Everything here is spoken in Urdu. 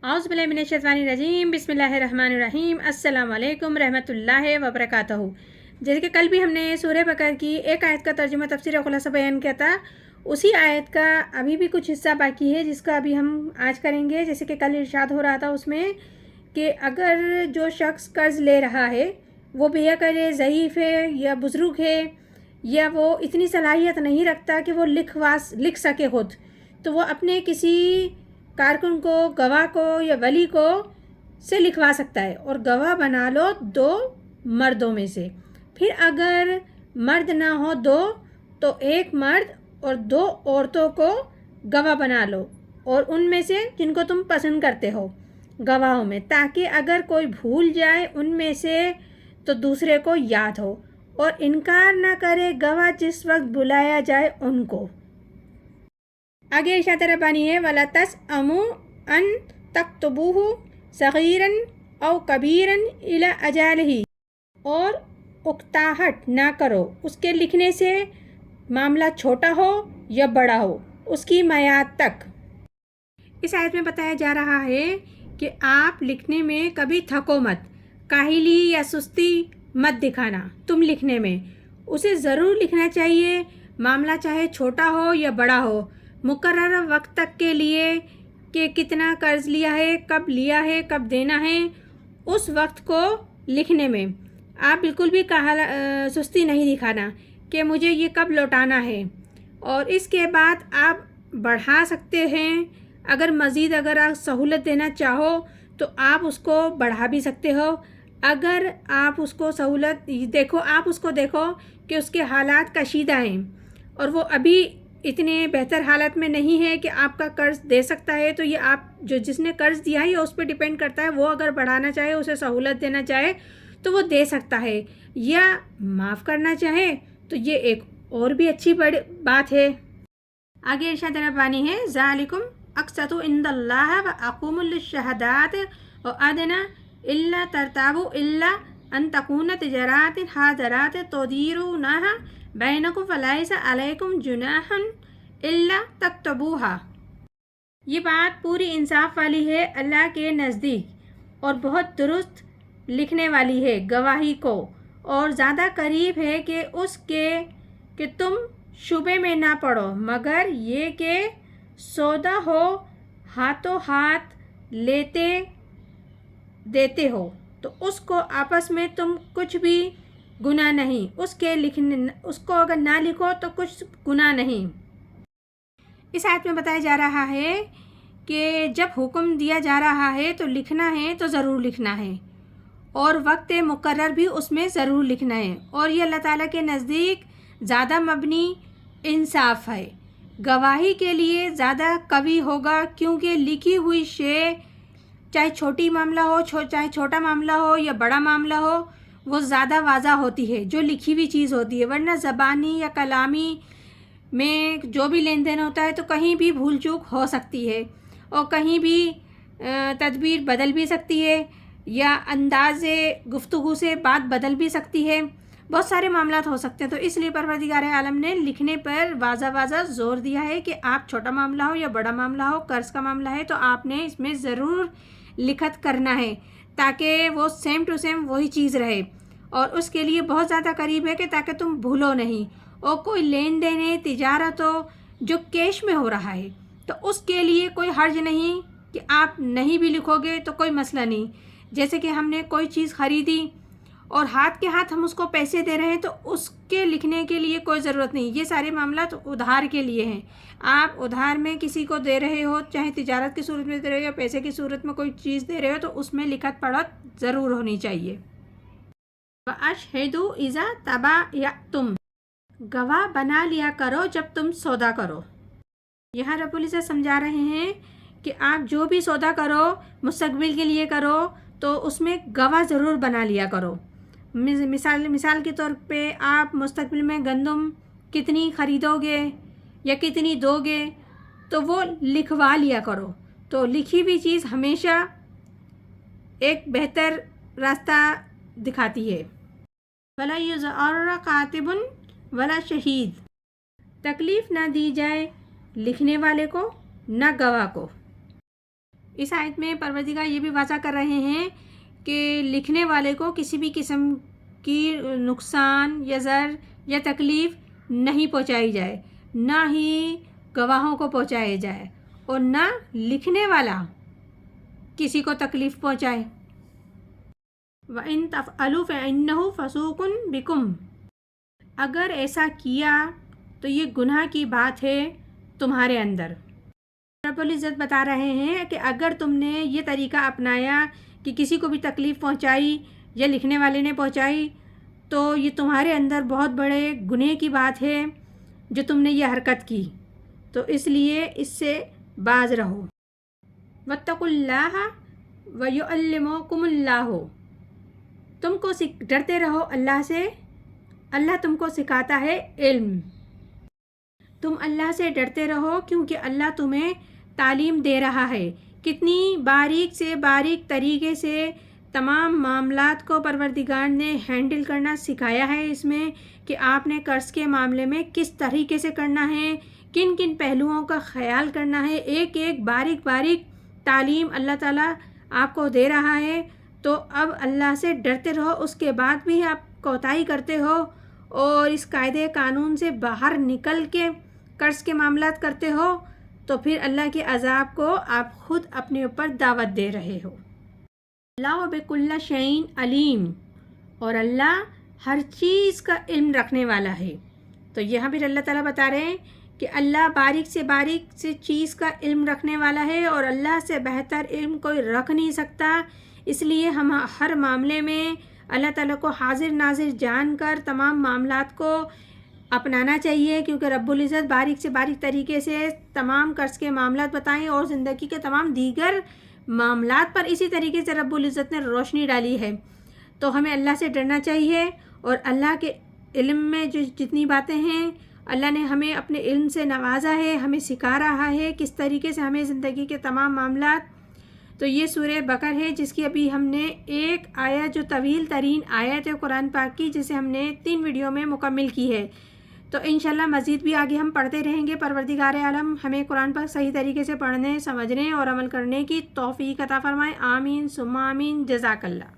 اعوذ باللہ من الشیطان الرجیم بسم اللہ الرحمن الرحیم السلام علیکم رحمۃ اللہ وبرکاتہ۔ جیسے کہ کل بھی ہم نے سورہ بقرہ کی ایک آیت کا ترجمہ تفسیر خلاصہ بیان کیا تھا، اسی آیت کا ابھی بھی کچھ حصہ باقی ہے جس کا ابھی ہم آج کریں گے۔ جیسے کہ کل ارشاد ہو رہا تھا اس میں کہ اگر جو شخص قرض لے رہا ہے وہ بھیا کرے ضعیف ہے یا بزرگ ہے یا وہ اتنی صلاحیت نہیں رکھتا کہ وہ لکھ سکے خود، تو وہ اپنے کسی کارکن کو، گواہ کو یا ولی کو سے لکھوا سکتا ہے، اور گواہ بنا لو 2 مردوں میں سے۔ پھر اگر مرد نہ ہو 2 تو 1 مرد اور 2 عورتوں کو گواہ بنا لو، اور ان میں سے جن کو تم پسند کرتے ہو گواہوں میں، تاکہ اگر کوئی بھول جائے ان میں سے تو دوسرے کو یاد ہو، اور انکار نہ کرے گواہ جس وقت بلایا جائے ان کو۔ آگے ارشاد ربانی ہے وَلَا تَسْأَمُوا أَن تَكْتُبُوهُ صَغِيرًا أَوْ كَبِيرًا إِلَى أَجَالِهِ، اور اکتاہٹ نہ کرو اس کے لکھنے سے، معاملہ چھوٹا ہو یا بڑا ہو، اس کی میعاد تک۔ اس آیت میں بتایا جا رہا ہے کہ آپ لکھنے میں کبھی تھکو مت، کاہلی یا سستی مت دکھانا۔ تم لکھنے میں اسے ضرور لکھنا چاہیے، معاملہ چاہے چھوٹا ہو یا بڑا ہو، مقررہ وقت تک کے لیے کہ کتنا قرض لیا ہے، کب دینا ہے، اس وقت کو لکھنے میں آپ بالکل بھی سستی نہیں دکھانا کہ مجھے یہ کب لوٹانا ہے۔ اور اس کے بعد آپ بڑھا سکتے ہیں، اگر مزید اگر آپ سہولت دینا چاہو تو آپ اس کو بڑھا بھی سکتے ہو۔ اگر آپ اس کو سہولت آپ اس کو دیکھو کہ اس کے حالات کشیدہ ہیں اور وہ ابھی اتنے بہتر حالت میں نہیں ہے کہ آپ کا قرض دے سکتا ہے، تو یہ آپ جس نے قرض دیا ہے اس پہ ڈیپینڈ کرتا ہے، وہ اگر بڑھانا چاہے، اسے سہولت دینا چاہے تو وہ دے سکتا ہے، یا معاف کرنا چاہے تو یہ ایک اور بھی اچھی بڑی بات ہے۔ آگے ارشاد ربانی ہے ذالکم اقسط عند اللہ واقوم للشہادات وادنی الا ترتابوا الا ان تکون تجارات حاضرات تدیرونها بینکم فلیس علیکم جناح الا تکتبوها۔ یہ بات پوری انصاف والی ہے اللہ کے نزدیک، اور بہت درست لکھنے والی ہے گواہی کو، اور زیادہ قریب ہے کہ اس کے کہ تم شبے میں نہ پڑو، مگر یہ کہ سودا ہو ہاتھوں ہاتھ لیتے دیتے ہو تو اس کو آپس میں تم کچھ بھی گناہ نہیں، اس کو اگر نہ لکھو تو کچھ گناہ نہیں۔ اس آیت میں بتایا جا رہا ہے کہ جب حکم دیا جا رہا ہے تو لکھنا ہے تو ضرور لکھنا ہے، اور وقت مقرر بھی اس میں ضرور لکھنا ہے، اور یہ اللہ تعالیٰ کے نزدیک زیادہ مبنی انصاف ہے، گواہی کے لیے زیادہ قوی ہوگا، کیونکہ لکھی ہوئی شے چاہے چھوٹی معاملہ ہو، چاہے چھوٹا معاملہ ہو یا بڑا معاملہ ہو، وہ زیادہ واضح ہوتی ہے جو لکھی ہوئی چیز ہوتی ہے، ورنہ زبانی یا کلامی میں جو بھی لین دین ہوتا ہے تو کہیں بھی بھول چوک ہو سکتی ہے، اور کہیں بھی تدبیر بدل بھی سکتی ہے، یا انداز گفتگو سے بات بدل بھی سکتی ہے، بہت سارے معاملات ہو سکتے ہیں۔ تو اس لیے پروردگار عالم نے لکھنے پر واضح زور دیا ہے کہ آپ چھوٹا معاملہ ہو یا بڑا معاملہ ہو، قرض کا معاملہ ہے تو آپ نے اس میں ضرور لکھت کرنا ہے، تاکہ وہ سیم ٹو سیم وہی چیز رہے، اور اس کے لیے بہت زیادہ قریب ہے کہ تاکہ تم بھولو نہیں، اور کوئی لین دین ہے، تجارت ہو جو کیش میں ہو رہا ہے تو اس کے لیے کوئی حرج نہیں کہ آپ نہیں بھی لکھو گے تو کوئی مسئلہ نہیں۔ جیسے کہ ہم نے کوئی چیز خریدی اور ہاتھ کے ہاتھ ہم اس کو پیسے دے رہے ہیں تو اس کے لکھنے کے لیے کوئی ضرورت نہیں، یہ سارے معاملات ادھار کے لیے ہیں۔ آپ ادھار میں کسی کو دے رہے ہو، چاہے تجارت کی صورت میں دے رہے ہو یا پیسے کی صورت میں کوئی چیز دے رہے ہو، تو اس میں لکھت پڑھت ضرور ہونی چاہیے۔ وَأَشْهِدُوا إِذَا تَبَايَعْتُمْ، گواہ بنا لیا کرو جب تم سودا کرو۔ یہاں رب العزت سمجھا رہے ہیں کہ آپ جو بھی سودا کرو، مستقبل کے لیے کرو، تو اس میں گواہ ضرور بنا لیا کرو۔ مثال کے طور پہ آپ مستقبل میں گندم کتنی خریدو گے یا کتنی دو گے تو وہ لکھوا لیا کرو، تو لکھی ہوئی چیز ہمیشہ ایک بہتر راستہ دکھاتی ہے۔ وَلَا يُزْعَرَ كَاتِبٌ وَلَا شَهِيدٌ، تکلیف نہ دی جائے لکھنے والے کو نہ گواہ کو۔ اس آیت میں پروردگار یہ بھی واضح کر رہے ہیں کہ لکھنے والے کو کسی بھی قسم کی نقصان یا ضرر یا تکلیف نہیں پہنچائی جائے، نہ ہی گواہوں کو پہنچائے جائے، اور نہ لکھنے والا کسی کو تکلیف پہنچائے۔ وَإِن تَفْعَلُوا فَإِنَّهُ فَسُوقٌ بِكُمْ، اگر ایسا کیا تو یہ گناہ کی بات ہے تمہارے اندر۔ رب العزت بتا رہے ہیں کہ اگر تم نے یہ طریقہ اپنایا کہ کسی کو بھی تکلیف پہنچائی یا لکھنے والے نے پہنچائی تو یہ تمہارے اندر بہت بڑے گناہ کی بات ہے جو تم نے یہ حرکت کی، تو اس لیے اس سے باز رہو۔ وَاتَّقُوا اللَّهَ وَيُعَلِّمُكُمُ اللَّهُ، تم کو ڈرتے رہو اللہ سے، اللہ تم کو سکھاتا ہے علم۔ تم اللہ سے ڈرتے رہو کیونکہ اللہ تمہیں تعلیم دے رہا ہے۔ کتنی باریک سے باریک طریقے سے تمام معاملات کو پروردگار نے ہینڈل کرنا سکھایا ہے اس میں، کہ آپ نے قرض کے معاملے میں کس طریقے سے کرنا ہے، کن کن پہلوؤں کا خیال کرنا ہے، ایک ایک باریک باریک تعلیم اللہ تعالیٰ آپ کو دے رہا ہے۔ تو اب اللہ سے ڈرتے رہو، اس کے بعد بھی آپ کوتاہی کرتے ہو اور اس قاعدے قانون سے باہر نکل کے قرض کے معاملات کرتے ہو، تو پھر اللہ کے عذاب کو آپ خود اپنے اوپر دعوت دے رہے ہو۔ اللہ بکل شیء علیم، اور اللہ ہر چیز کا علم رکھنے والا ہے۔ تو یہاں پھر اللہ تعالیٰ بتا رہے ہیں کہ اللہ باریک سے چیز کا علم رکھنے والا ہے، اور اللہ سے بہتر علم کوئی رکھ نہیں سکتا۔ اس لیے ہم ہر معاملے میں اللہ تعالیٰ کو حاضر ناظر جان کر تمام معاملات کو اپنانا چاہیے، کیونکہ رب العزت باریک سے باریک طریقے سے تمام قرض کے معاملات بتائیں، اور زندگی کے تمام دیگر معاملات پر اسی طریقے سے رب العزت نے روشنی ڈالی ہے۔ تو ہمیں اللہ سے ڈرنا چاہیے، اور اللہ کے علم میں جو جتنی باتیں ہیں اللہ نے ہمیں اپنے علم سے نوازا ہے، ہمیں سکھا رہا ہے کس طریقے سے ہمیں زندگی کے تمام معاملات۔ تو یہ سورہ بقر ہے جس کی ابھی ہم نے ایک آیت جو طویل ترین آیت ہے قرآن پاک کی، جسے ہم نے 3 ویڈیو میں مکمل کی ہے۔ تو انشاءاللہ مزید بھی آگے ہم پڑھتے رہیں گے۔ پروردگار عالم ہمیں قرآن پاک صحیح طریقے سے پڑھنے، سمجھنے اور عمل کرنے کی توفیق عطا فرمائے۔ آمین ثم آمین۔ جزاک اللہ۔